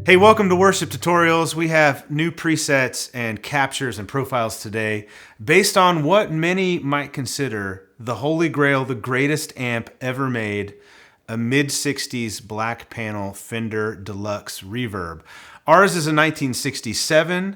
Hey, welcome to Worship Tutorials. We have new presets and captures and profiles today based on what many might consider the holy grail, the greatest amp ever made, a mid-60s black panel Fender Deluxe Reverb. Ours is a 1967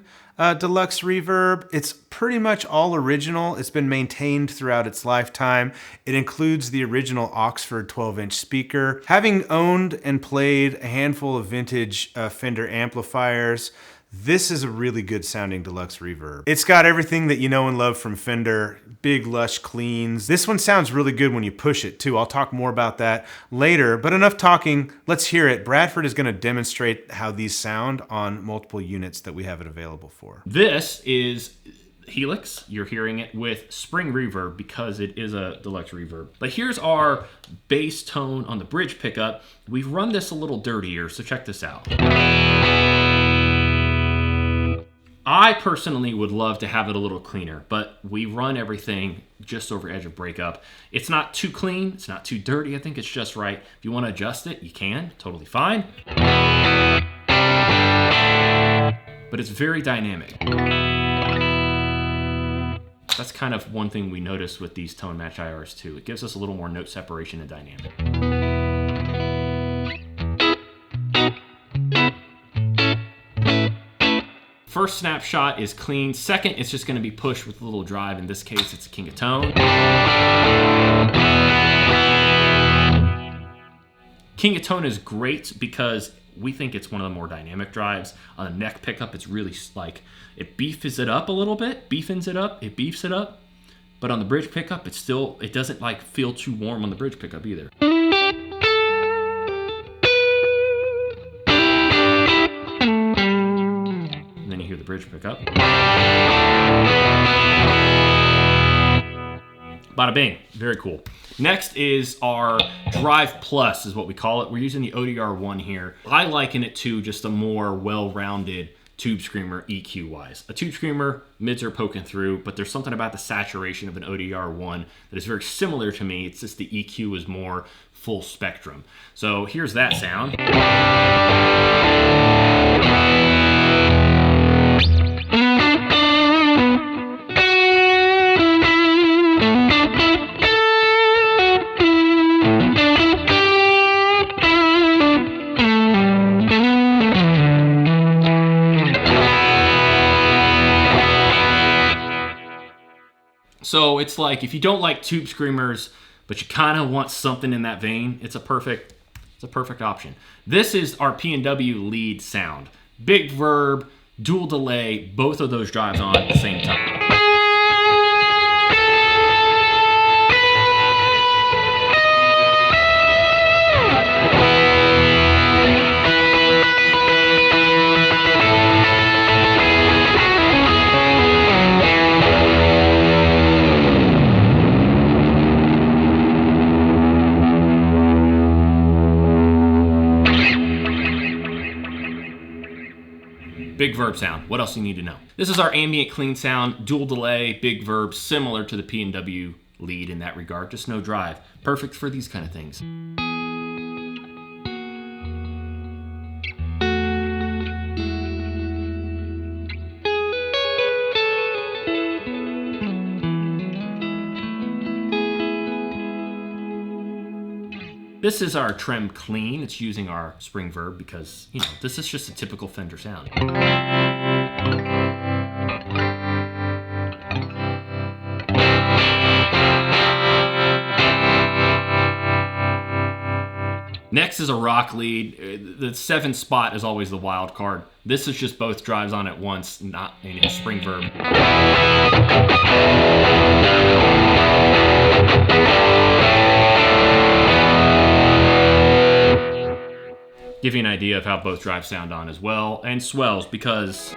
Deluxe Reverb. It's pretty much all original. It's been maintained throughout its lifetime. It includes the original Oxford 12-inch speaker. Having owned and played a handful of vintage Fender amplifiers, this is a really good sounding Deluxe Reverb. It's got everything that you know and love from Fender. Big, lush cleans. This one sounds really good when you push it too. I'll talk more about that later, but enough talking. Let's hear it. Bradford is gonna demonstrate how these sound on multiple units that we have it available for. This is Helix. You're hearing it with spring reverb because it is a Deluxe Reverb. But here's our bass tone on the bridge pickup. We've run this a little dirtier, so check this out. I personally would love to have it a little cleaner, but we run everything just over edge of breakup. It's not too clean, it's not too dirty. I think it's just right. If you want to adjust it, you can, totally fine. But it's very dynamic. That's kind of one thing we notice with these tone match IRs too. It gives us a little more note separation and dynamic. First snapshot is clean. Second, it's just going to be pushed with a little drive. In this case, it's a King of Tone. King of Tone is great because we think it's one of the more dynamic drives. On the neck pickup, it's really like, it beefs it up a little bit, beefs it up. But on the bridge pickup, it doesn't like feel too warm on the bridge pickup either. Hear the bridge pickup. Bada bing, very cool. Next is our Drive Plus is what we call it. We're using the ODR1 here. I liken it to just a more well-rounded tube screamer EQ wise. A tube screamer, mids are poking through, but there's something about the saturation of an ODR1 that is very similar to me. It's just the EQ is more full spectrum. So here's that sound. So it's like, if you don't like tube screamers, but you kind of want something in that vein, it's a perfect option. This is our P&W lead sound. Big Verb, dual delay, both of those drives on at the same time. Big Verb sound. What else do you need to know? This is our ambient clean sound, dual delay, Big Verb, similar to the P&W lead in that regard, just no drive. Perfect for these kind of things. This is our Trem Clean. It's using our spring Verb because, you know, this is just a typical Fender sound. Next is a rock lead. The 7 spot is always the wild card. This is just both drives on at once, not in a spring Verb. Give you an idea of how both drives sound on as well, and swells because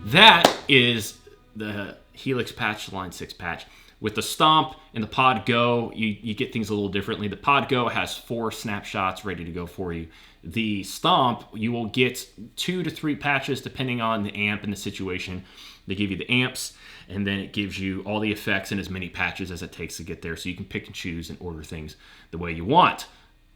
that is the Helix patch, Line 6 patch. With the Stomp and the Pod Go, you get things a little differently. The Pod Go has 4 snapshots ready to go for you. The Stomp, you will get 2 to 3 patches depending on the amp and the situation. They give you the amps, and then it gives you all the effects and as many patches as it takes to get there, so you can pick and choose and order things the way you want.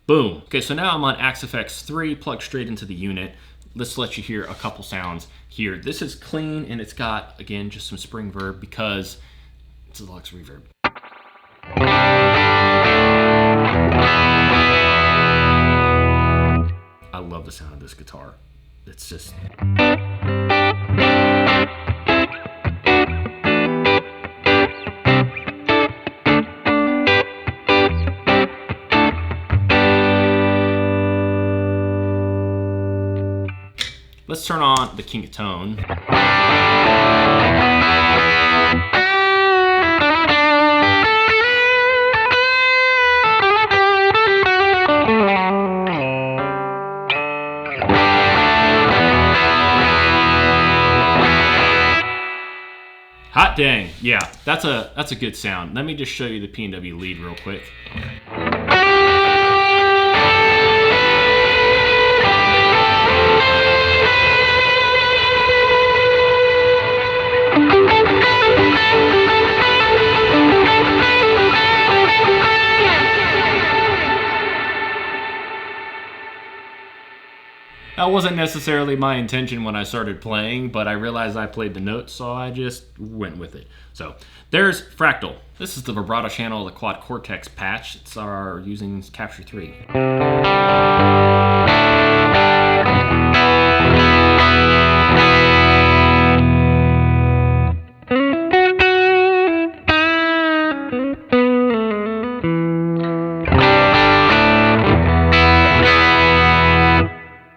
Boom. Okay, so now I'm on Axe-Fx 3, plugged straight into the unit. Let's let you hear a couple sounds here. This is clean, and it's got, again, just some spring verb because it's a Deluxe Reverb. I love the sound of this guitar. It's just... Let's turn on the King of Tone. Hot dang, yeah, that's a good sound. Let me just show you the P&W lead real quick. That wasn't necessarily my intention when I started playing, but I realized I played the notes, so I just went with it. So there's Fractal. This is the vibrato channel of the Quad Cortex patch. It's our using Capture 3.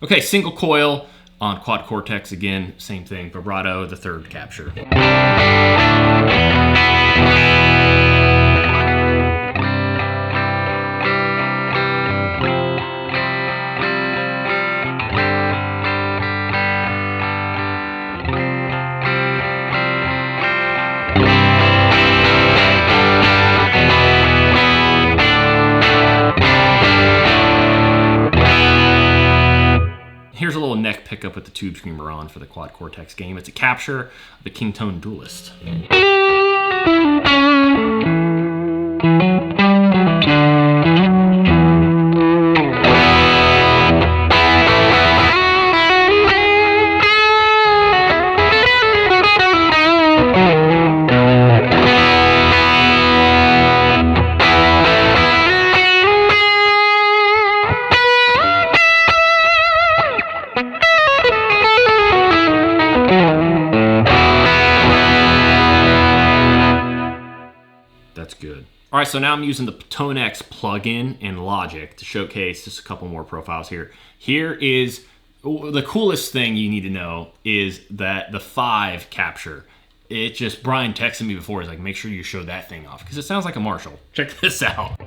Okay, single coil on Quad Cortex again, same thing, vibrato, the 3rd capture. Here's a little neck pickup with the Tube Screamer on for the Quad Cortex game. It's a capture of the King Tone Duelist. That's good. All right, so now I'm using the TONEX plugin in Logic to showcase just a couple more profiles here. Here is the coolest thing you need to know is that the 5 capture. It just, Brian texted me before, he's like, make sure you show that thing off because it sounds like a Marshall. Check this out.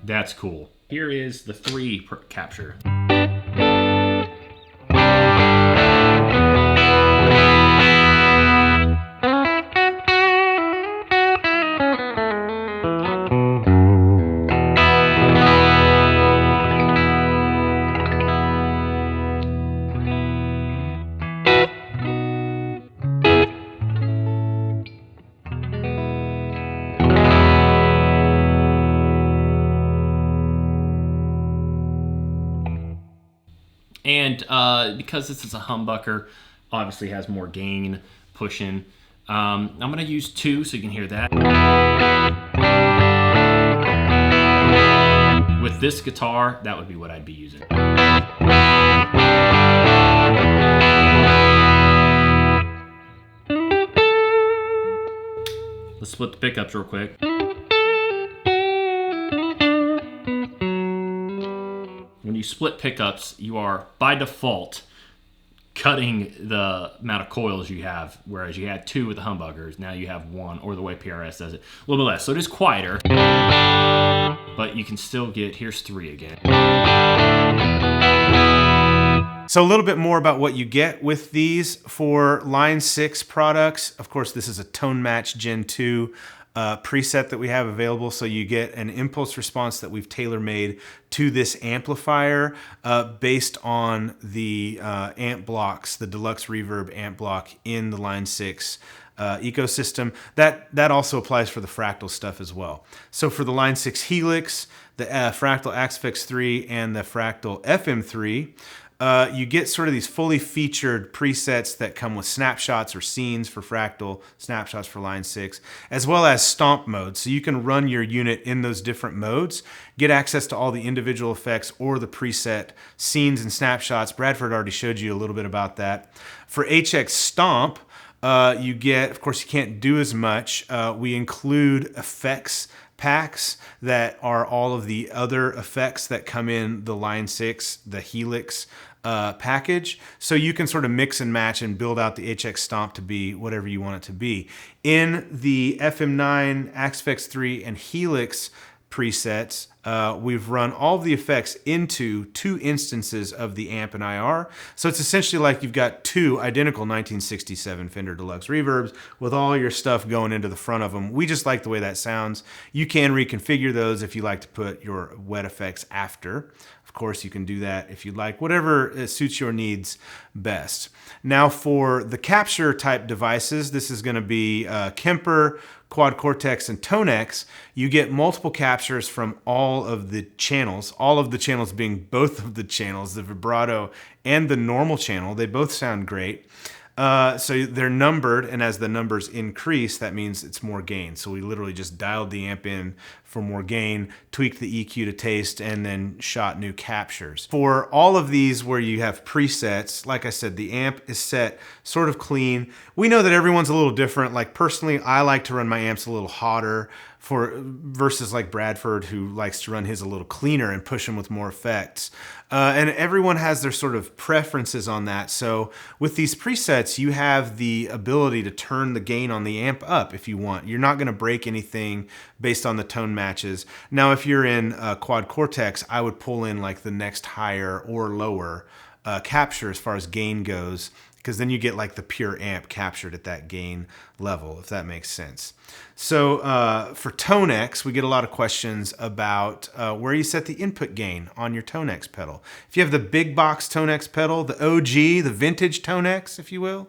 That's cool. Here is the 3 capture. And because this is a humbucker, obviously has more gain pushing. I'm going to use 2 so you can hear that. With this guitar, that would be what I'd be using. Let's split the pickups real quick. When you split pickups, you are, by default, cutting the amount of coils you have, whereas you had 2 with the humbuckers. Now you have 1, or the way PRS does it, a little bit less. So it is quieter, but you can still get, here's 3 again. So a little bit more about what you get with these for Line 6 products. Of course, this is a Tone Match Gen 2 preset that we have available. So you get an impulse response that we've tailor-made to this amplifier based on the amp blocks, the Deluxe Reverb amp block in the Line 6 ecosystem. That also applies for the Fractal stuff as well. So for the Line 6 Helix, the Fractal Asphyx 3, and the Fractal FM3, you get sort of these fully featured presets that come with snapshots or scenes for Fractal, snapshots for Line 6, as well as stomp modes. So you can run your unit in those different modes, get access to all the individual effects or the preset scenes and snapshots. Bradford already showed you a little bit about that. For HX Stomp, you get, of course, you can't do as much. We include effects packs that are all of the other effects that come in the Line 6, the Helix package. So you can sort of mix and match and build out the HX Stomp to be whatever you want it to be. In the FM9, Asphyx 3, and Helix presets, we've run all of the effects into 2 instances of the amp and IR. So it's essentially like you've got 2 identical 1967 Fender Deluxe Reverbs with all your stuff going into the front of them. We just like the way that sounds. You can reconfigure those if you like to put your wet effects after. Of course, you can do that if you'd like, whatever suits your needs best. Now for the capture type devices, this is going to be Kemper, Quad Cortex, and TONEX. You get multiple captures from all of the channels being both of the channels, the vibrato and the normal channel. They both sound great. So they're numbered, and as the numbers increase, that means it's more gain. So we literally just dialed the amp in for more gain, tweaked the EQ to taste, and then shot new captures. For all of these where you have presets, like I said, the amp is set sort of clean. We know that everyone's a little different. Like personally, I like to run my amps a little hotter versus like Bradford, who likes to run his a little cleaner and push them with more effects. And everyone has their sort of preferences on that. So with these presets, you have the ability to turn the gain on the amp up if you want. You're not going to break anything based on the tone matches. Now, if you're in Quad Cortex, I would pull in like the next higher or lower capture as far as gain goes, because then you get like the pure amp captured at that gain level, if that makes sense. So for TONEX, we get a lot of questions about where you set the input gain on your TONEX pedal. If you have the big box TONEX pedal, the OG, the vintage TONEX, if you will,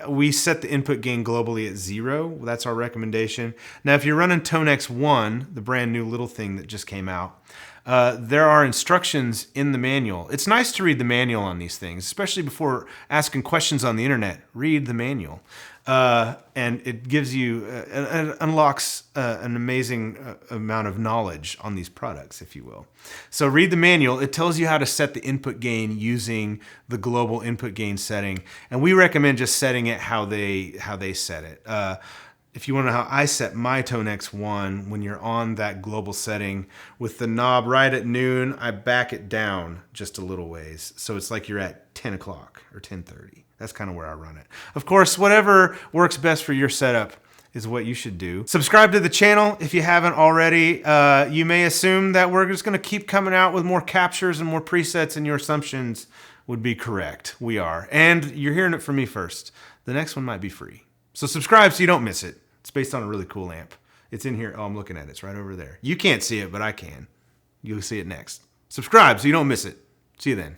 we set the input gain globally at 0. That's our recommendation. Now, if you're running TONEX 1, the brand new little thing that just came out, there are instructions in the manual. It's nice to read the manual on these things, especially before asking questions on the internet. Read the manual. And it gives you, it unlocks an amazing amount of knowledge on these products, if you will. So read the manual. It tells you how to set the input gain using the global input gain setting. And we recommend just setting it how they set it. If you want to know how I set my TONEX 1, when you're on that global setting with the knob right at noon, I back it down just a little ways. So it's like you're at 10 o'clock or 10:30. That's kind of where I run it. Of course, whatever works best for your setup is what you should do. Subscribe to the channel if you haven't already. You may assume that we're just going to keep coming out with more captures and more presets, and your assumptions would be correct. We are. And you're hearing it from me first. The next one might be free. So subscribe so you don't miss it. It's based on a really cool amp. It's in here. Oh, I'm looking at it. It's right over there. You can't see it, but I can. You'll see it next. Subscribe so you don't miss it. See you then.